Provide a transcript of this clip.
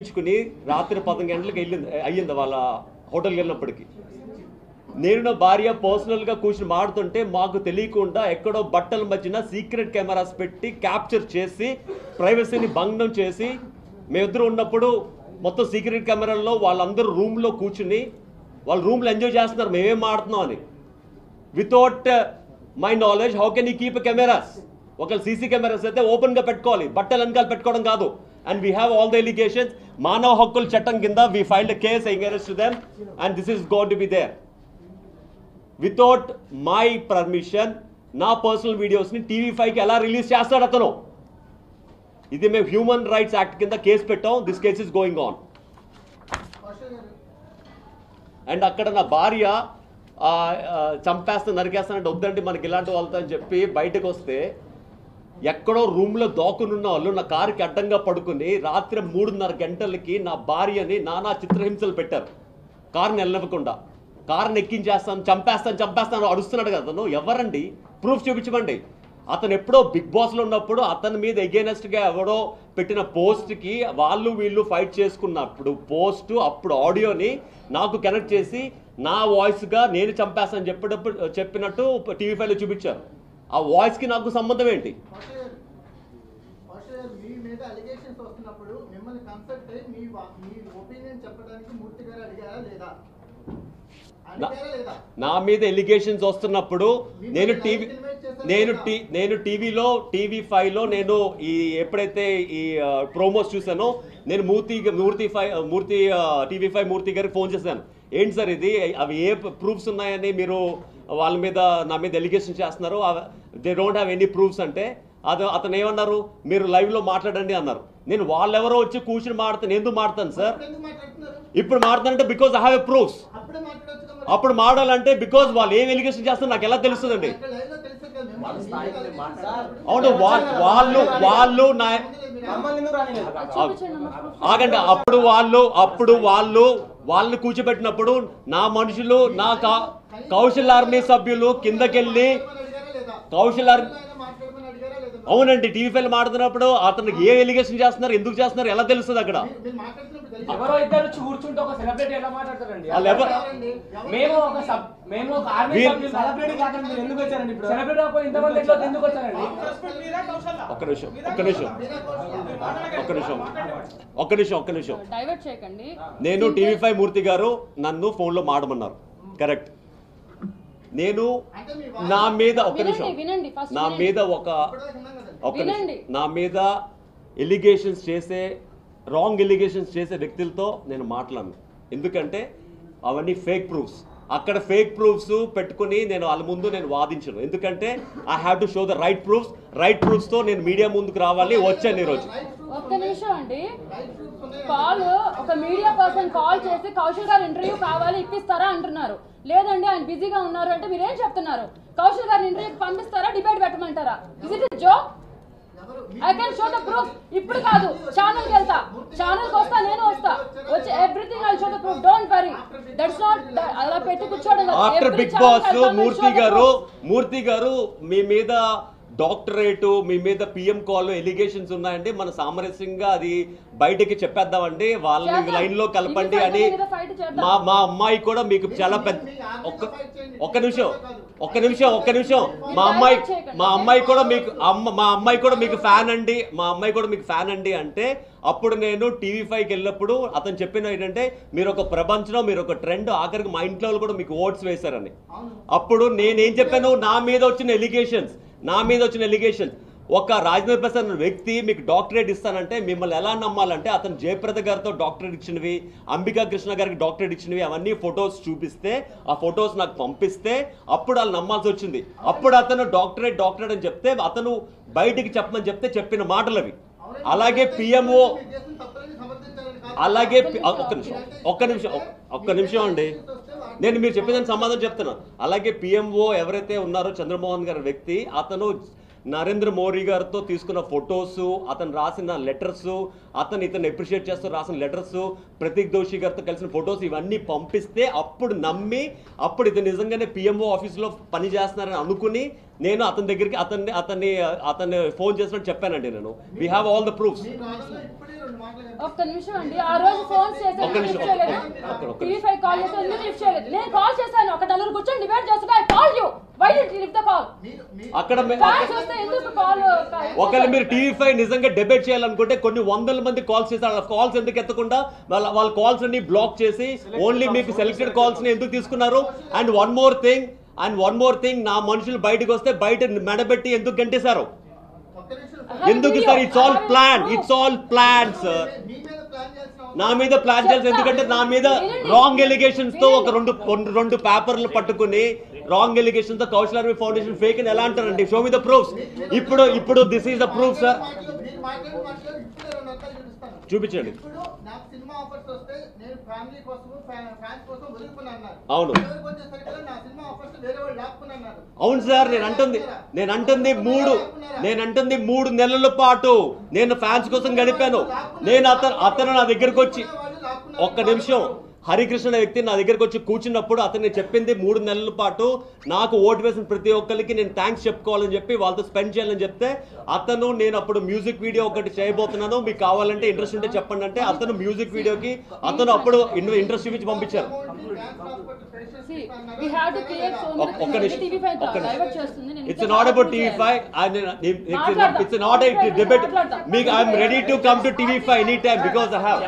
రాత్రి 10 గంటలకు అయ్యింది వాళ్ళ హోటల్కి వెళ్ళినప్పటికీ నేను నా భార్య పర్సనల్గా కూర్చుని మాడుతుంటే మాకు తెలియకుండా ఎక్కడో బట్టల మధ్యన సీక్రెట్ కెమెరాస్ పెట్టి క్యాప్చర్ చేసి ప్రైవసీని భంగం చేసి మేమిద్దరు ఉన్నప్పుడు మొత్తం సీక్రెట్ కెమెరాల్లో వాళ్ళందరూ రూమ్లో కూర్చుని వాళ్ళ రూమ్లో ఎంజాయ్ చేస్తున్నారు మేమేం మాడుతున్నాం అని without my knowledge how can you keep cameras ఒకవేళ సీసీ కెమెరాస్ అయితే ఓపెన్గా పెట్టుకోవాలి బట్టలు వెనకాల పెట్టుకోవడం కాదు and we have all the allegations Manav Hakkul Chattam kinda we filed a case against them and this is going to be there without my permission na personal videos ni TV5 ki ela release chestadu atano idi me human rights act kinda case pettam this case is going on and akkada na bharya champestha narikesthanante oddandi manaki ilanti valta ani cheppi bayataku vaste ఎక్కడో రూమ్లో దాక్కునున్న వాళ్ళు నా కారుకి అడ్డంగా పడుకుని రాత్రి 3:30 గంటలకి నా భార్యని నానా చిత్రహింసలు పెట్టారు కారుని వెళ్ళనివ్వకుండా కారుని ఎక్కించేస్తాను చంపేస్తాను అడుస్తున్నాడు కదా అతను ఎవరండి ప్రూఫ్ చూపించమండి అతను ఎప్పుడో బిగ్ బాస్లో ఉన్నప్పుడు అతని మీద ఎగైనెస్ట్గా ఎవడో పెట్టిన పోస్ట్కి వాళ్ళు వీళ్ళు ఫైట్ చేసుకున్నప్పుడు పోస్ట్ అప్పుడు ఆడియోని నాకు కనెక్ట్ చేసి నా వాయిస్గా నేను చంపేస్తాను చెప్పినట్టు TV5లో చూపించారు ఆ వాయిస్ కి నాకు సంబంధం ఏంటి మీ మీద అలిగేషన్స్ వస్తున్నప్పుడు మిమ్మల్ని కన్సల్ట్ అయ్యి మీ ఒపీనియన్ చెప్పడానికి మూర్తి గారు అడిగారా లేదా నా మీద ఎలిగేషన్స్ వస్తున్నప్పుడు నేను టీవీలో TV5లో నేను ఈ ఎప్పుడైతే ఈ ప్రోమోస్ చూసానో నేను మూర్తి TV5 మూర్తి గారికి ఫోన్ చేశాను ఏంటి సార్ ఇది అవి ఏ ప్రూఫ్స్ ఉన్నాయని మీరు వాళ్ళ మీద నా మీద ఎలిగేషన్ చేస్తున్నారు they don't have any proofs అంటే అతను ఏమన్నారు మీరు లైవ్లో మాట్లాడండి అన్నారు నేను వాళ్ళెవరో వచ్చి కూర్చుని మాడతాను ఎందుకు మాడతాను సార్ ఇప్పుడు మాడతానంటే because I have a proofs అప్పుడు మాడాలంటే బికాజ్ వాళ్ళు ఏం ఎలిగేషన్ చేస్తారు నాకు ఎలా తెలుస్తుందండి అవును వాళ్ళు ఆగండి అప్పుడు వాళ్ళని కూర్చోబెట్టినప్పుడు నా మనుషులు నా కౌశల్ ఆర్మీ సభ్యులు కిందకెళ్ళి కౌశల్ ఆర్మీ అవునండి TV5లో మాడుతున్నప్పుడు అతను ఏ ఎలిగేషన్ చేస్తున్నారు ఎందుకు చేస్తున్నారు ఎలా తెలుస్తుంది అక్కడ ఒక్క నిమిషం నేను TV5 మూర్తి గారు నన్ను ఫోన్లో మాడమన్నారు కరెక్ట్ నేను నా మీద నా మీద ఎలిగేషన్స్ చేసే రాంగ్ ఎలిగేషన్స్ చేసే వ్యక్తులతో నేను మాట్లాడను ఎందుకంటే అవన్నీ ఫేక్ ప్రూఫ్స్ అక్కడ ఫేక్ ప్రూఫ్స్ పెట్టుకుని నేను వాళ్ళ ముందు నేను వాదించను ఎందుకంటే I have to show the right proofs తో నేను మీడియా ముందుకు రావాలి వచ్చాను ఈరోజు ఒక్క నిమిషం అండి ఒక మీడియా పర్సన్ కాల్ చేసి కౌశల్ గారు ఇంటర్వ్యూ కావాలి ఇప్పిస్తారా అంటున్నారు లేదండి ఆయన బిజీగా ఉన్నారు అంటే మీరేం చెప్తున్నారు కౌశల్ గారిని ఇంటర్వ్యూకి పంపిస్తారా డిబేట్ పెట్టమంటారా is it job I can show the proof ఇప్పుడు కాదు ఛానల్కి వెళ్తా ఛానల్కి వస్తా నేను వస్తా వచ్చి everything I show the proof don't worry that's not అలా పెట్టి కూర్చోవడం ఆఫ్టర్ బిగ్ బాస్ మూర్తి గారు మీ మీద డాక్టరేటు మీ మీద PM కాల్ ఎలిగేషన్స్ ఉన్నాయండి మన సామరస్యంగా అది బయటకి చెప్పేద్దామండి వాళ్ళని లైన్ లో కలపండి అని మా అమ్మాయి కూడా మీకు చాలా పెద్ద ఒక్క నిమిషం మా అమ్మాయి కూడా మీకు ఫ్యాన్ అండి అంటే అప్పుడు నేను TV5కి వెళ్ళినప్పుడు అతను చెప్పిన ఏంటంటే మీరు ఒక ప్రపంచంలో మీరు ఒక ట్రెండ్ ఆఖరికి మా ఇంట్లో కూడా మీకు ఓట్స్ వేశారని అప్పుడు నేనేం చెప్పాను నా మీద వచ్చిన ఎలిగేషన్స్ ఒక రాజేంద్ర ప్రసాద్ వ్యక్తి మీకు డాక్టరేట్ ఇస్తానంటే మిమ్మల్ని ఎలా నమ్మాలంటే అతను జయప్రద గారితో డాక్టరేట్ ఇచ్చినవి అంబికా కృష్ణ గారికి డాక్టరేట్ ఇచ్చినవి అవన్నీ ఫొటోస్ చూపిస్తే ఆ ఫొటోస్ నాకు పంపిస్తే అప్పుడు వాళ్ళు నమ్మాల్సి వచ్చింది అప్పుడు అతను డాక్టరేట్ అని చెప్తే అతను బయటికి చెప్పమని చెప్తే చెప్పిన మాటలు అవి అలాగే PMO అలాగే ఒక్క నిమిషం అండి నేను మీరు చెప్పేదానికి సమాధానం చెప్తున్నా అలాగే PMO ఎవరైతే ఉన్నారో చంద్రమోహన్ గారి వ్యక్తి అతను నరేంద్ర మోడీ గారితో తీసుకున్న ఫొటోస్, అతను రాసిన లెటర్స్, ఇతను అప్రిషియేట్ చేస్తూ రాసిన లెటర్స్, ప్రతీక్ దోషి గారితో కలిసిన ఫొటోస్ ఇవన్నీ పంపిస్తే అప్పుడు నమ్మి అప్పుడు ఇది నిజంగానే పిఎంఓ ఆఫీస్లో పని చేస్తున్నారని అనుకుని నేను అతని దగ్గరికి అతన్ని ఫోన్ చేసినట్టు చెప్పానండి. నేను we have all the proofs. ఒక్క నిమిషం అండి, ఆ రోజు ఫోన్ చేశాను, టీవీ5 కాల్ చేస్తే ఎందుకు లిఫ్ట్ చేయలేదు? నేను కాల్ చేశాను, ఒక నలుగురు కూర్చొని డిబేట్ చేస్తుంటే I call you, why did you lift the call? అక్కడ చూస్తే ఎందుకు కాల్? ఒకవేళ మీరు టీవీ5 నిజంగా డిబేట్ చేయాలనుకుంటే కొన్ని వందల మంది కాల్స్ చేస్తారు. కాల్స్ ఎందుకు ఎత్తకుండా వాళ్ళ కాల్స్ అన్ని బ్లాక్ చేసి ఓన్లీ మీకు సెలెక్టెడ్ కాల్స్ ని ఎందుకు తీసుకున్నారు? అండ్ వన్ మోర్ థింగ్ నా మనుషులు బయటకు వస్తే బయట మెడబెట్టి ఎందుకు గంటేశారు? ఎందుకు sir? It's all plan sir. నా మీద ప్లాన్ చేయాల్సి, ఎందుకంటే నా మీద రాంగ్ ఎలిగేషన్స్ తో ఒక రెండు పేపర్లు పట్టుకుని రాంగ్ ఎలిగేషన్స్ తో కౌశల్ ఆర్మీ ఫౌండేషన్ ఫేక్ అని ఎలా అంటారండి? Show me the proofs. ఇప్పుడు this is the proof sir. చూపించండి. అవును అవును సార్, నేను అంటుంది 3 నెలల పాటు నేను ఫ్యాన్స్ కోసం గడిపాను. అతను నా దగ్గరకు వచ్చి ఒక్క నిమిషం, హరికృష్ణ వ్యక్తి నా దగ్గరకు వచ్చి కూర్చున్నప్పుడు అతన్ని చెప్పింది 3 నెలల పాటు నాకు ఓటు వేసిన ప్రతి ఒక్కరికి నేను థ్యాంక్స్ చెప్పుకోవాలని చెప్పి వాళ్ళతో స్పెండ్ చేయాలని చెప్తే నేను అప్పుడు మ్యూజిక్ వీడియో ఒకటి చేయబోతున్నాను, మీకు కావాలంటే ఇంట్రెస్ట్ ఉంటే చెప్పండి అంటే అతను మ్యూజిక్ వీడియోకి అప్పుడు ఇంట్రెస్ట్ చూపించి పంపించారు. ఒక్క నిమిషం, it's not about TV5, it's not a debate. I'm ready to come to TV5 any time because I have